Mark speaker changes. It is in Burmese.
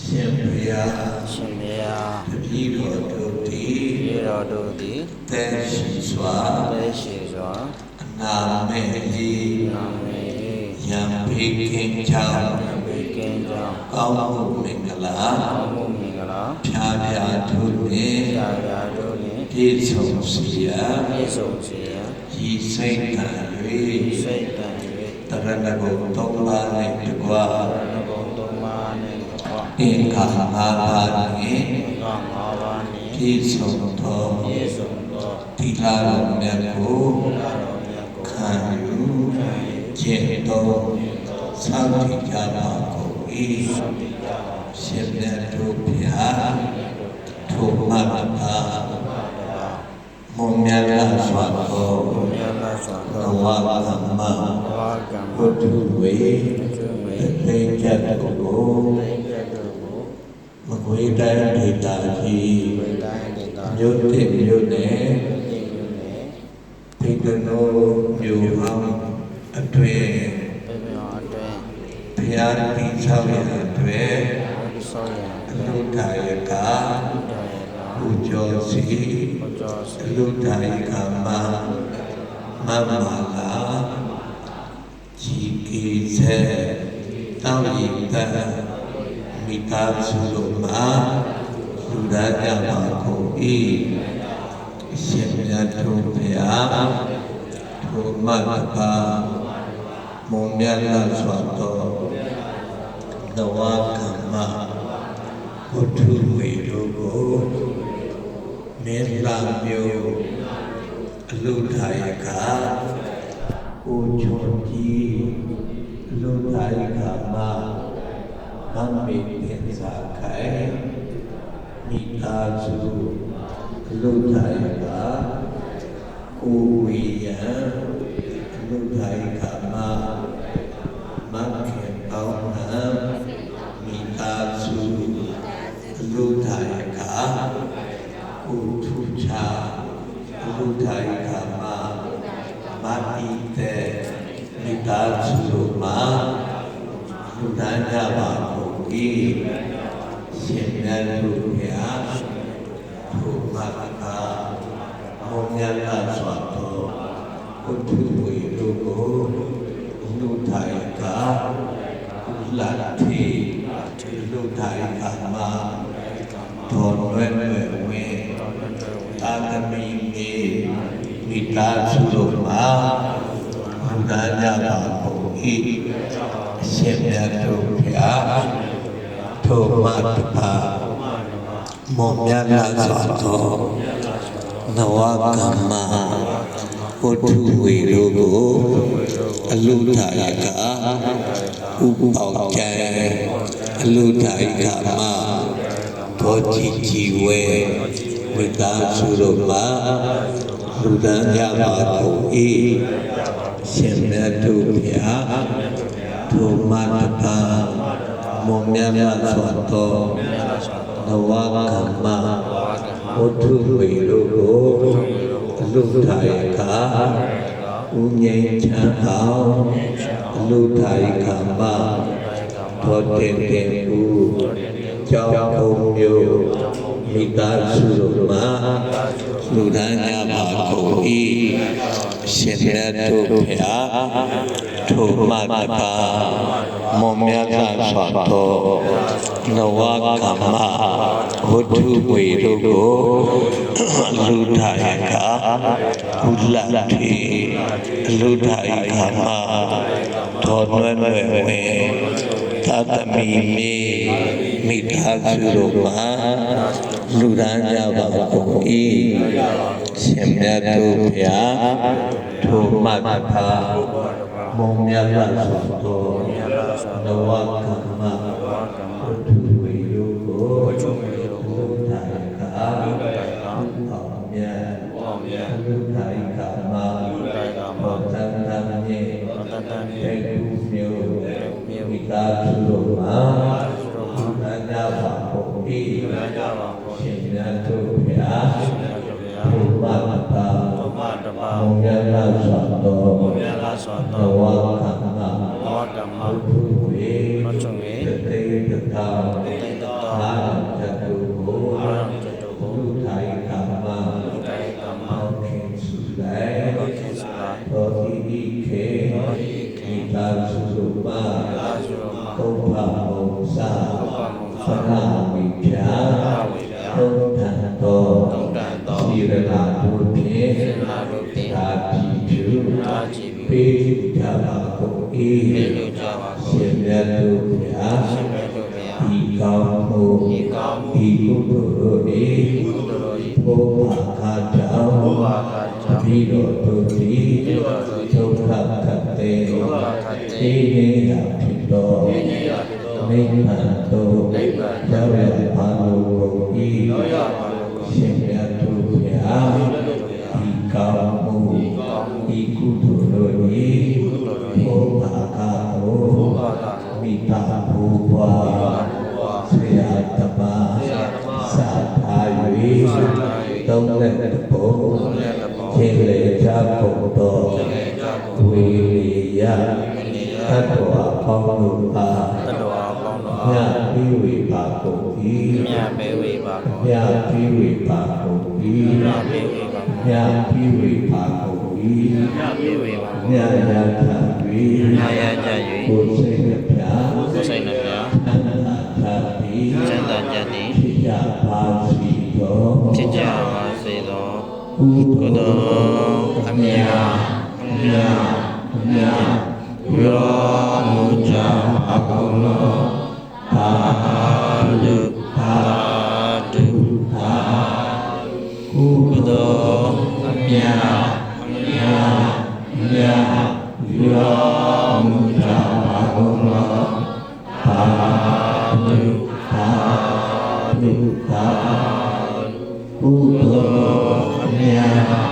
Speaker 1: ရှင်ဘုရားတပည့်တော်တို့သည်သက်ရှိစွာအနာမေကြီးယံဖေကင်းချောင်းကောင်းမှုမင်္ဂလာဖြာဖြာတို့နှင့်ပြည့်စုံစေရဤစိတ်တန်၍တရဏဂုံသုံးပါးနှင့်တကွာအင်္ဂါ၅ပါးနှင့်ပြည့်စုံသောသီလတော်မြတ်ကိုခံယူကျင့်တော်စောင့်တည်ကြပါကုန်၏ရှင်မြတ်တို့ဘုရားထိုမတ္တပါမုံမြတ်စွာသောဘဝကမ္မဘုဒ္ဓဝေသေကြတ်ကိုမကွေတိုင်းဒေတာကြီးမြို့တစ်မြို့နယ်ဖိကနိုမြို့ဟောင်းအတွင်ဘုရားတိဆောက်ရအတွက်အလုထာယကပူဇော်စီအလုထာယကမမလာကြီးကြီးစေတောင်းရင်တမိသားစုတို့မှာလူသားကြပါကုန်၏ရှင်မြတ်တို့ဘုရားထိုမတ္တပါမုံမြတ်စွာသောနဝကမ္မဘုဒ္ဓဝေတို့ကိုမင်းလာမျိုးအလုထာယကကိုချုံကြီးအလုထာယကမမေသင်္စာခိုင်မိသားစုအလုထာယကကိုဝေယံအလုထာယကမခေပေါင်းဟံမိသားစုအလုထာယကကိုထုချာအလုထာယကမတိတေမိသားစုတို့မှာလူသားကြပါကုန်၏ရှင်မြတ်တို့ဘုရားထိုမတ္တပါမုံမြတ်စွာသောဘုဒ္ဓဝေတို့ကိုလူထာယကလတ္ထိလူထာယကမှာတော်လွယ်လွယ်ဝင်သာသမီမေမိသားစုတို့မှာလူသားကြပါကုန်၏ရှင်မြတ်တို့ဘုရားထိုမတ္တပါမုံမြတ်စွာသောနဝကမ္မဘုဒ္ဓဝေတို့ကိုအလုထာယကဥပပေါကျံအလုထာယကမဘောဓိကြီးဝေဝိတာစုတို့မှာလူတန်းကြပါကုန်၏ရှင်မြတ်တို့ဘုရားထိုမတ္တပါမုံမြတ်စွာသောနဝကမ္မဘုဒ္ဓဝေတို့ကိုအလုထာယကဥငြိမ်းချမ်းအောင်အလုထာယကမဘောတင်တင်ဥကြောင်းဘုံမျိုးမိသားစုတို့မှာလူသားကြပါကုန်၏ရှင်မြတ်တို့ဘုရားထိုမတ္တပါမုံမြတ်စွာသောနဝကမ္မဘုဒ္ဓဝေတို့ကိုလူထာယကဥလတ္ထိလူထာယကမတော်လွယ်လွယ်ဝင်သာသမီမေမိသားစုတို့မှာလူသားကြပါကုန်၏ရှင်မြတ်တို့ဘုရားထိုမတ္တပါမုံမြတ်စွာသောနဝကမ္မဘုဒ္ဓဝေတို့ကိုလူထာယကအောင်မြတ်လူထာယကဘောတန်တန်မြေတေကုမျိုးမိသားစုတို့မှာလူသားကြပါကုန်၏ရှင်မြတ်တို့ဘုရားထိုမတ္တပါမုံမြတ်စွာသောနဝကမ္မဘုဒ္ဓဝေ သိတသာအာရတတုကိုလူထိုင်ကမ္မအောင်ခင်စုလိုက်သောတိဤခေမိသားစုစုမှာပုပ္ပမုံစာဖရာမိဖြာသုံးထံတော်စီရနာတို့ဖြင့်သာကြည်ဖြူပေးကြပါကုန်၏ရှင်မြတ်တို့ဗျာဒီကောင်းမှုဒီကုသိုလ်တို့၏ဘုရားခါကြောင့်ပြီးတော်တို့သည်ဒုက္ခခတ်တဲ့ဒီနေရာဖြစ်တော်နိဗ္ဗာန်သို့ရောက်ရပါလိုကုန်၏ရှင်မြတ်တို့ဗျာဒီကောင်းမှုဒီကုသိုလ်တို့၏ဘုရားခါသို့မိတာဘူဝါဆရာတပါစာထား၍သုံးလက်တပုံခြင်းလေချဖို့တော်ဝေရသတ္တဝါပေါင်းတို့အားမြတ်ပြီးဝေပါကုန်၏မြတ်ပြီးဝေပါကုန်၏မြတ်ပြီးဝေပါကုန်၏မြတ်ပြီးဝေပါကုန်၏မြတ်ရထ၍ကိုယ်စိတ်နှပြချမ်းသာကြသည်ဖြစ်ကြပါစေသောကုသိုလ်အမြတ်ရောမူကြပါကုန်လောသာဓုသာဓုသာကုသိုလ်အမြတ်ရောမူကြပါကုန်လောသာဓုသာဓုသာကုသိုလ်အမြတ်